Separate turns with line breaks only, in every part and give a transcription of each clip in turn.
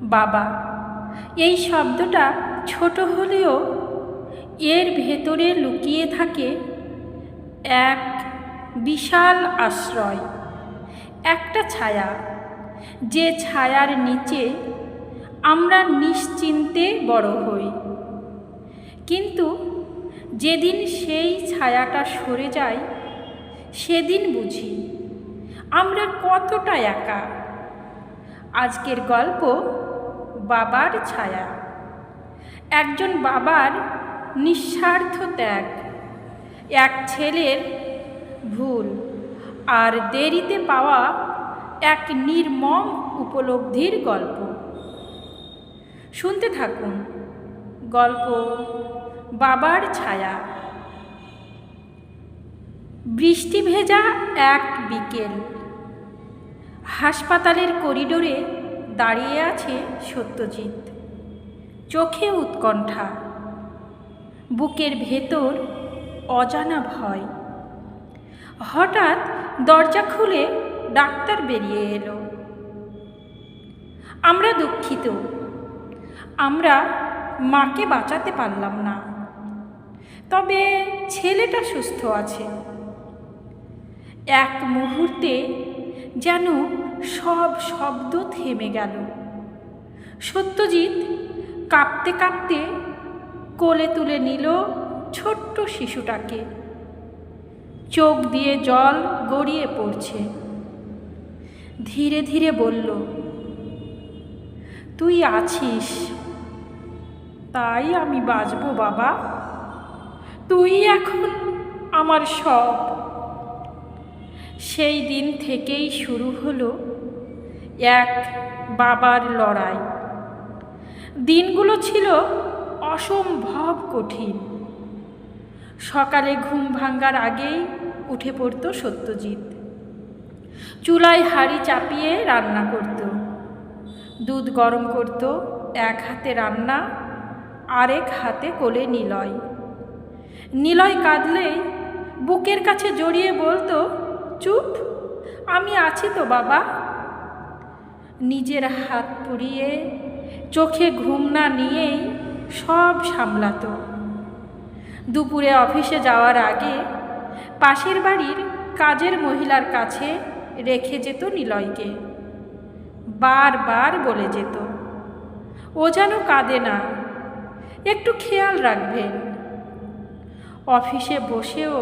বাবা, এই শব্দটা ছোট হলেও এর ভেতরে লুকিয়ে থাকে এক বিশাল আশ্রয়, একটা ছায়া, যে ছায়ার নিচে আমরা নিশ্চিন্তে বড় হই। কিন্তু যেদিন সেই ছায়াটা সরে যায়, সেদিন বুঝি আমরা কতটা একা। আজকের গল্প বাবার ছায়া। একজন বাবার নিঃস্বার্থ ত্যাগ, এক ছেলের ভুল আর দেরিতে পাওয়া এক নির্মম উপলব্ধির গল্প। শুনতে থাকুন গল্প বাবার ছায়া। বৃষ্টি ভেজা এক বিকেল, হাসপাতালের করিডোরে দাঁড়িয়ে আছে সত্যজিৎ। চোখে উৎকণ্ঠা, বুকের ভেতর অজানা ভয়। হঠাৎ দরজা খুলে ডাক্তার বেরিয়ে এলো। আমরা দুঃখিত, আমরা মাকে বাঁচাতে পারলাম না, তবে ছেলেটা সুস্থ আছে। এক মুহূর্তে যেন সব শব্দ থেমে গেল। সত্যজিৎ কাঁপতে কাঁপতে কোলে তুলে নিল ছোট্ট শিশুটাকে। চোখ দিয়ে জল গড়িয়ে পড়ছে। ধীরে ধীরে বলল, তুই আছিস, তাই আমি বাঁচব বাবা। তুই এখন আমার সব। সেই দিন থেকেই শুরু হলো এক বাবার লড়াই। দিনগুলো ছিল অসম্ভব কঠিন। সকালে ঘুম ভাঙার আগেই উঠে পড়ত সত্যজিৎ। চুলায় হাঁড়ি চাপিয়ে রান্না করত। দুধ গরম করত, এক হাতে রান্না, আরেক হাতে কোলে নিলয়। নিলয় কাঁদলেই বুকের কাছে জড়িয়ে বলতো, চুপ, আমি আছি তো বাবা। নিজের হাত পুড়িয়ে চোখে ঘুম না নিয়েই সব সামলাতো। দুপুরে অফিসে যাওয়ার আগে পাশের বাড়ির কাজের মহিলার কাছে রেখে যেত নিলয়কে। বারবার বলে যেত, ও যেন কাঁদে না, একটু খেয়াল রাখবেন। অফিসে বসেও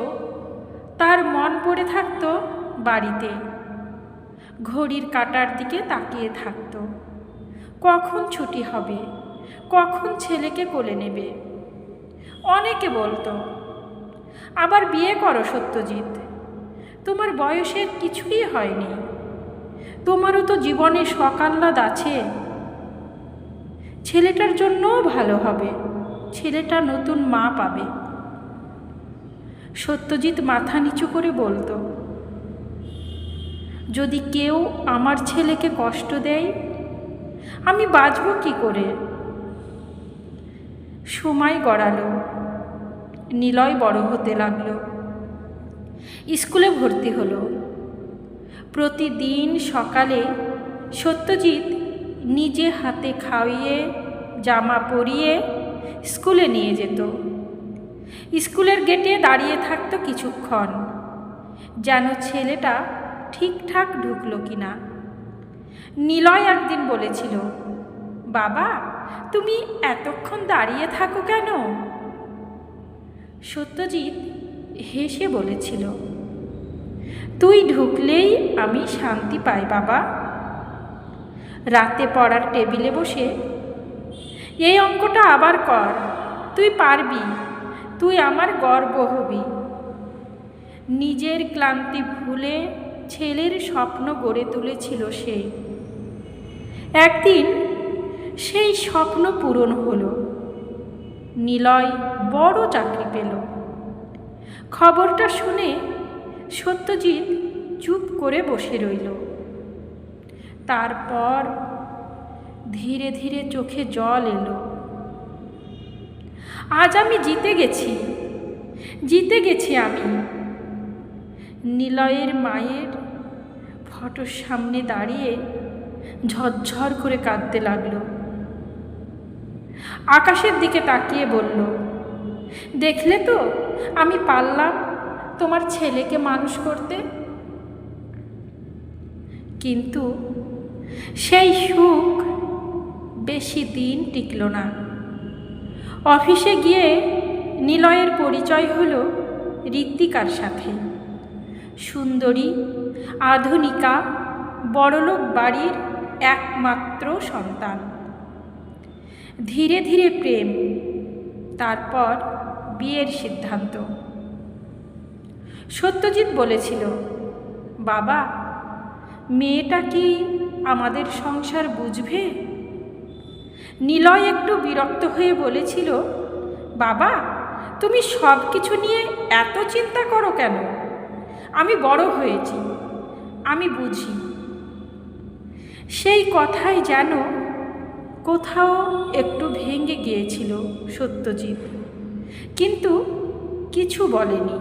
তার মন পড়ে থাকত বাড়িতে। ঘড়ির কাঁটার দিকে তাকিয়ে থাকত, কখন ছুটি হবে, কখন ছেলেকে কোলে নেবে। অনেকে বলতো, আবার বিয়ে করো সত্যজিৎ, তোমার বয়সের কিছুই হয়নি, তোমারও তো জীবনে সকাল্লাদ আছে। ছেলেটার জন্যও ভালো হবে, ছেলেটা নতুন মা পাবে। সত্যজিৎ মাথা নিচু করে বলতো, যদি কেউ আমার ছেলেকে কষ্ট দেয়, আমি বাঁচব কি করে? সময় গড়ালো, নিলয় বড় হতে লাগলো। স্কুলে ভর্তি হলো। প্রতিদিন সকালে সত্যজিৎ নিজে হাতে খাইয়ে জামা পরিয়ে স্কুলে নিয়ে যেত। স্কুলের গেটে দাঁড়িয়ে থাকতো কিছুক্ষণ, যেন ছেলেটা ঠিকঠাক ঢুকলো কিনা। নিলয় একদিন বলেছিল, বাবা, তুমি এতক্ষণ দাঁড়িয়ে থাকো কেন? সত্যজিৎ হেসে বলেছিল, তুই ঢুকলেই আমি শান্তি পাই বাবা। রাতে পড়ার টেবিলে বসে, এই অঙ্কটা আবার কর, তুই পারবি, তুই আমার গর্ব হবি। নিজের ক্লান্তি ভুলে ছেলের স্বপ্ন গড়ে তুলেছিল সে। একদিন সেই স্বপ্ন পূরণ হলো। নিলয় বড় চাকরি পেল। খবরটা শুনে সত্যজিৎ চুপ করে বসে রইল। তারপর ধীরে ধীরে চোখে জল এলো। আজ আমি জিতে গেছি, জিতে গেছি আমি। নিলয়ের মায়ের ফটোর সামনে দাঁড়িয়ে ঝরঝর করে কাঁদতে লাগলো। আকাশের দিকে তাকিয়ে বলল, দেখলে তো আমি পারলাম তোমার ছেলেকে মানুষ করতে। কিন্তু সেই সুখ বেশি দিন টিকল না। অফিসে গিয়ে নিলয়ের পরিচয় হলো ঋত্বিকার সাথে। সুন্দরী, আধুনিকা, বড়লোক বাড়ির একমাত্র সন্তান। ধীরে ধীরে প্রেম, তারপর বিয়ের সিদ্ধান্ত। সত্যজিৎ বলেছিল, বাবা, মেয়েটা কি আমাদের সংসার বুঝবে? নিলয় একটু বিরক্ত হয়ে বলেছিল, বাবা, তুমি সব কিছু নিয়ে এত চিন্তা করো কেন? আমি বড় হয়েছি, আমি বুঝি। সেই কথাই যেন কোথাও একটু ভেঙে গিয়েছিল সত্যজিৎ, কিন্তু কিছু বলেনি।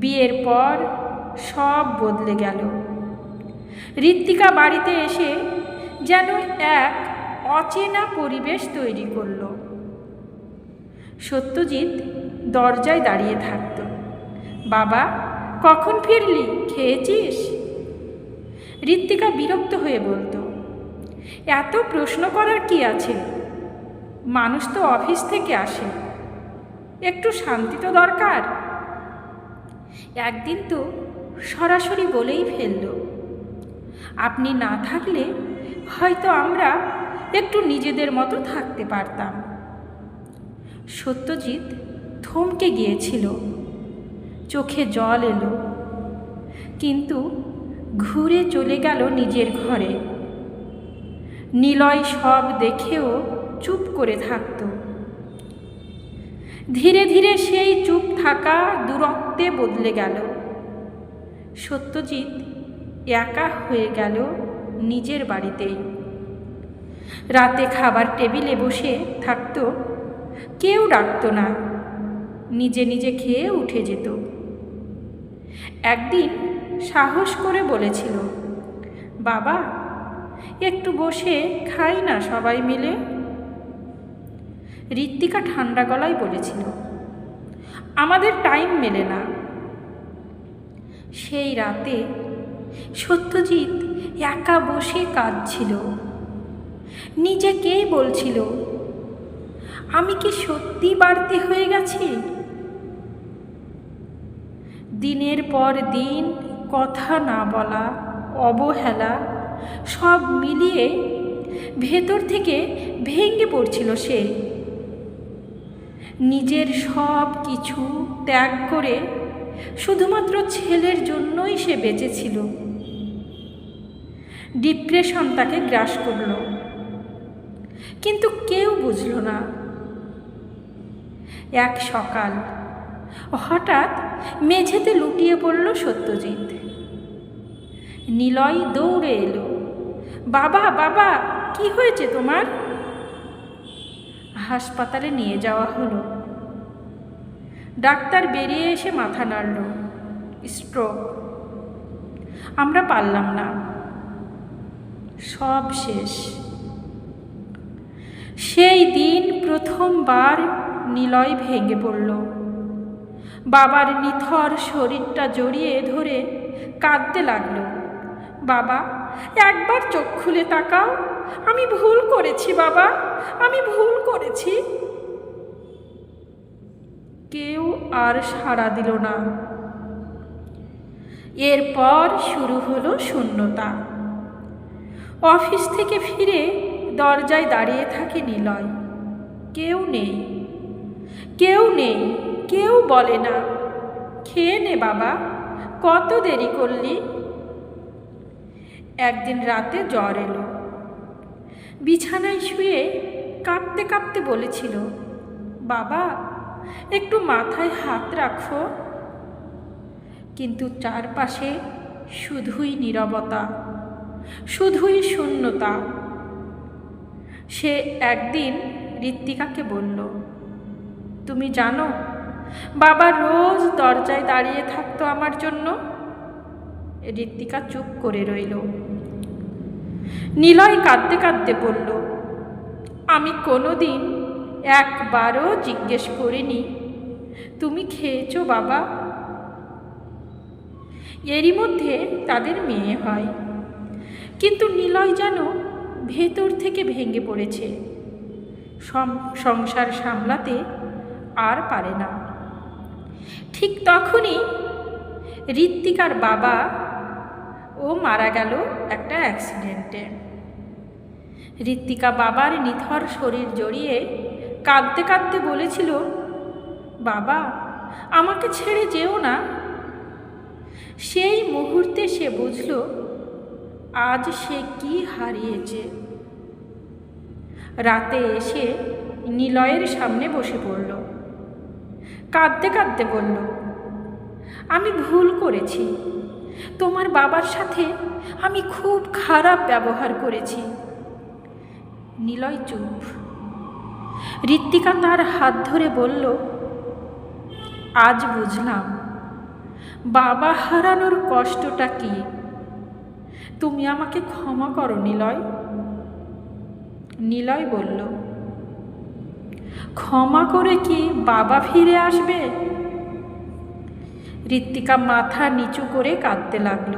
বিয়ের পর সব বদলে গেল। ঋত্বিকা বাড়িতে এসে যেন এক অচেনা পরিবেশ তৈরি করল। সত্যজিৎ দরজায় দাঁড়িয়ে থাকত। বাবা, কখন ফিরলি? খেয়েছিস? ঋত্বিকা বিরক্ত হয়ে বলতো, এত প্রশ্ন করার কি আছে? মানুষ তো অফিস থেকে আসে, একটু শান্তি তো দরকার। একদিন তো সরাসরি বলেই ফেলল, আপনি না থাকলে হয়তো আমরা একটু নিজেদের মতো থাকতে পারতাম। সত্যজিৎ থমকে গিয়েছিল, চোখে জল এলো, কিন্তু ঘুরে চলে গেল নিজের ঘরে। নিলয় সব দেখেও চুপ করে থাকত। ধীরে ধীরে সেই চুপ থাকা দূরত্বে বদলে গেল। সত্যজিৎ একা হয়ে গেল নিজের বাড়িতেই। রাতে খাবার টেবিলে বসে থাকত, কেউ ডাকত না, নিজে নিজে খেয়ে উঠে যেত। একদিন সাহস করে বলেছিল, বাবা, একটু বসে খাই না সবাই মিলে। ঋত্বিকা ঠান্ডা গলায় বলেছিল, আমাদের টাইম মেলে না। সেই রাতে সত্যজিৎ একা বসে কাঁদছিল। নিজেকেই বলছিল, আমি কি সত্যি বাড়তি হয়ে গেছি? দিনের পর দিন কথা না বলা, অবহেলা, সব মিলিয়ে ভেতর থেকে ভেঙে পড়ছিল সে। নিজের সব কিছু ত্যাগ করে শুধুমাত্র ছেলের জন্যই সে বেঁচেছিল। ডিপ্রেশন তাকে গ্রাস করল, কিন্তু কেউ বুঝল না। এক সকাল হঠাৎ মেঝেতে লুটিয়ে পড়ল সত্যজিৎ। নিলয় দৌড়ে এলো, বাবা, বাবা, কি হয়েছে তোমার? হাসপাতালে নিয়ে যাওয়া হলো। ডাক্তার বেরিয়ে এসে মাথা নাড়ল, স্ট্রোক। আমরা পারলাম না, সব শেষ। সেই দিন প্রথমবার নিলয় ভেঙে পড়ল। বাবার নিথর শরীরটা জড়িয়ে ধরে কাঁদতে লাগলো, বাবা, একবার চোখ খুলে তাকাও, আমি ভুল করেছি বাবা, আমি ভুল করেছি। কেউ আর সাড়া দিল না। এরপর শুরু হলো শূন্যতা। অফিস থেকে ফিরে দরজায় দাঁড়িয়ে থাকে নিলয়। কেউ নেই, কেউ নেই, কেউ বলে না, খেয়ে নে বাবা, কত দেরি করলি। একদিন রাতে জ্বর এলো। বিছানায় শুয়ে কাঁপতে কাঁপতে বলেছিল, বাবা, একটু মাথায় হাত রাখো। কিন্তু চারপাশে শুধুই নীরবতা, শুধুই শূন্যতা। সে একদিন ঋত্বিকাকে বলল, তুমি জানো, বাবা রোজ দরজায় দাঁড়িয়ে থাকতো আমার জন্য। ঋত্বিকা চুপ করে রইল। নিলয় কাঁদতে কাঁদতে বলল, আমি কোনোদিন একবারও জিজ্ঞেস করিনি তুমি খেয়েছো বাবা। এরই মধ্যে তাদের মেয়ে হয়, কিন্তু নিলয় যেন ভেতর থেকে ভেঙে পড়েছে, সংসার সামলাতে আর পারে না। ঠিক তখনই ঋত্বিকার বাবা মারা গেল একটা অ্যাক্সিডেন্টে। ঋত্বিকা বাবার নিথর শরীর জড়িয়ে কাঁদতে কাঁদতে বলেছিল, বাবা আমাকে ছেড়ে যেও না। সেই মুহূর্তে সে বুঝল আজ সে কি হারিয়েছে। রাতে এসে নিলয়ের সামনে বসে পড়ল, কাঁদতে কাঁদতে বলল, আমি ভুল করেছি, তোমার বাবার সাথে আমি খুব খারাপ ব্যবহার করেছি। নিলয় চুপ। ঋত্বিকা তার হাত ধরে বলল, আজ বুঝলাম বাবা হারানোর কষ্টটা কি। তুমি আমাকে ক্ষমা করো নিলয়। নিলয় বলল, ক্ষমা করে কি বাবা ফিরে আসবে? ঋত্বিকা মাথা নিচু করে কাঁদতে লাগল।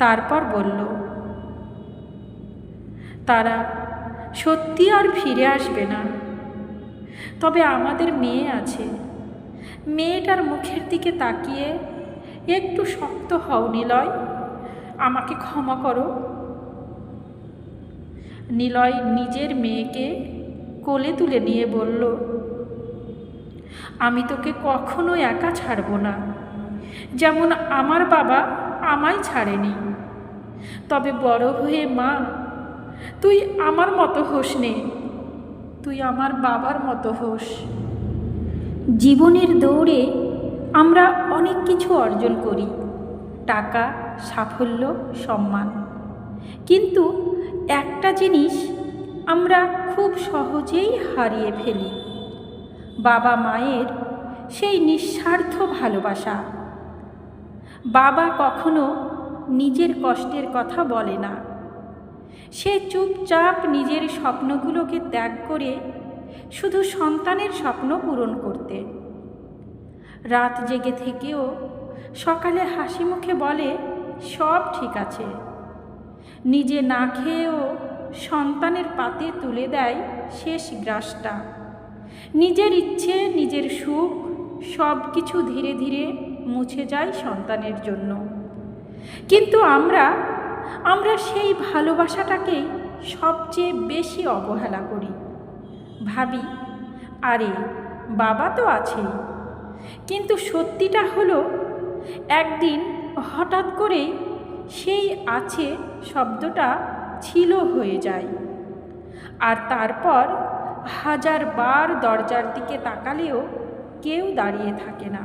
তারপর বলল, তারা সত্যি আর ফিরে আসবে না, তবে আমাদের মেয়ে আছে, মেয়েটার মুখের দিকে তাকিয়ে একটু শক্ত হও নিলয়, আমাকে ক্ষমা করো। নিলয় নিজের মেয়েকে কোলে তুলে নিয়ে বলল, আমি তোকে কখনো একা ছাড়ব না, যেমন আমার বাবা আমায় ছাড়েনি। তবে বড় হয়ে মা, তুই আমার মতো হোস নে, তুই আমার বাবার মতো হোস। জীবনের দৌড়ে আমরা অনেক কিছু অর্জন করি, টাকা, সাফল্য, সম্মান, কিন্তু একটা জিনিস আমরা খুব সহজেই হারিয়ে ফেলি, বাবা মায়ের সেই নিঃস্বার্থ ভালোবাসা। বাবা কখনো নিজের কষ্টের কথা বলে না, সে চুপচাপ নিজের স্বপ্নগুলোকে ত্যাগ করে শুধু সন্তানের স্বপ্ন পূরণ করতে। রাত জেগে থেকেও সকালে হাসি মুখে বলে, সব ঠিক আছে। নিজে না খেয়েও সন্তানের পাতে তুলে দেয় শেষ গ্রাসটা। নিজের ইচ্ছে, নিজের সুখ সব কিছু ধীরে ধীরে মুছে যায় সন্তানের জন্য। কিন্তু আমরা সেই ভালোবাসাটাকেই সবচেয়ে বেশি অবহেলা করি। ভাবি, আরে বাবা তো আছেই, কিন্তু সত্যিটা হলো একদিন হঠাৎ করে সেই আছে শব্দটা ছিল হয়ে যায়, আর তারপর হাজারবার দরজার দিকে তাকালেও কেউ দাঁড়িয়ে থাকে না,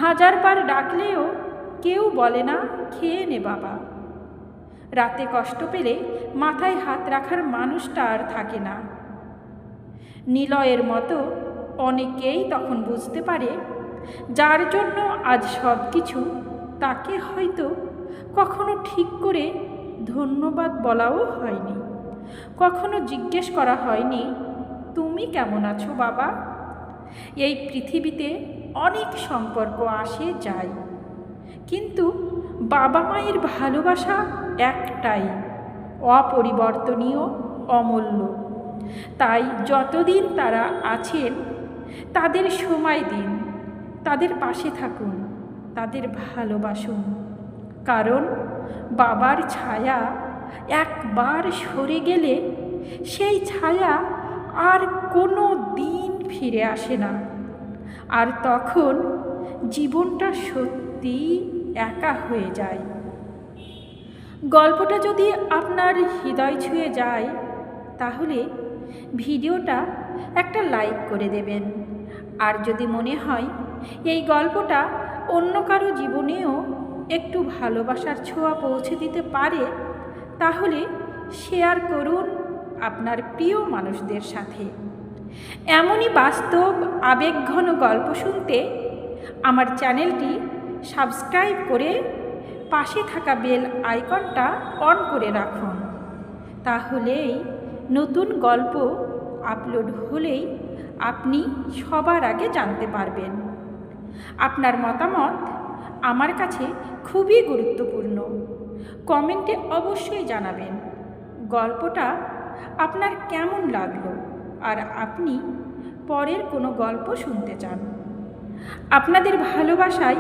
হাজারবার ডাকলেও কেউ বলে না খেয়ে নে বাবা। রাতে কষ্ট পেলে মাথায় হাত রাখার মানুষটা আর থাকে না। নিলয়ের মতো অনেকেই তখন বুঝতে পারে, যার জন্য আজ সব কিছু, তাকে হয়তো কখনো ঠিক করে ধন্যবাদ বলাও হয়নি, কখনো জিজ্ঞেস করা হয়নি তুমি কেমন আছো বাবা। এই পৃথিবীতে অনেক সম্পর্ক আসে যায়, কিন্তু বাবা মায়ের ভালোবাসা একটাই, অপরিবর্তনীয়, অমূল্য। তাই যতদিন তারা আছেন তাদের সময় দিন, তাদের পাশে থাকুন, তাদের ভালোবাসুন। কারণ বাবার ছায়া একবার সরে গেলে সেই ছায়া আর কোনো দিন ফিরে আসে না, আর তখন জীবনটা সত্যিই একা হয়ে যায়। গল্পটা যদি আপনার হৃদয় ছুঁয়ে যায় তাহলে ভিডিওটা একটা লাইক করে দেবেন, আর যদি মনে হয় এই গল্পটা অন্য কারো জীবনেও একটু ভালোবাসার ছোঁয়া পৌঁছে দিতে পারে তাহলে শেয়ার করুন আপনার প্রিয় মানুষদের সাথে। এমনই বাস্তব আবেগঘন গল্প শুনতে আমার চ্যানেলটি সাবস্ক্রাইব করে পাশে থাকা বেল আইকনটা অন করে রাখুন। তাহলেই নতুন গল্প আপলোড হলেই আপনি সবার আগে জানতে পারবেন। আপনার মতামত আমার কাছে খুবই গুরুত্বপূর্ণ। কমেন্টে অবশ্যই জানাবেন গল্পটা আপনার কেমন লাগলো আর আপনি পরের কোনো গল্প শুনতে চান। আপনাদের ভালোবাসাই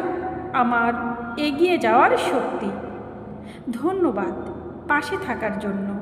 আমার এগিয়ে যাওয়ার শক্তি। ধন্যবাদ পাশে থাকার জন্য।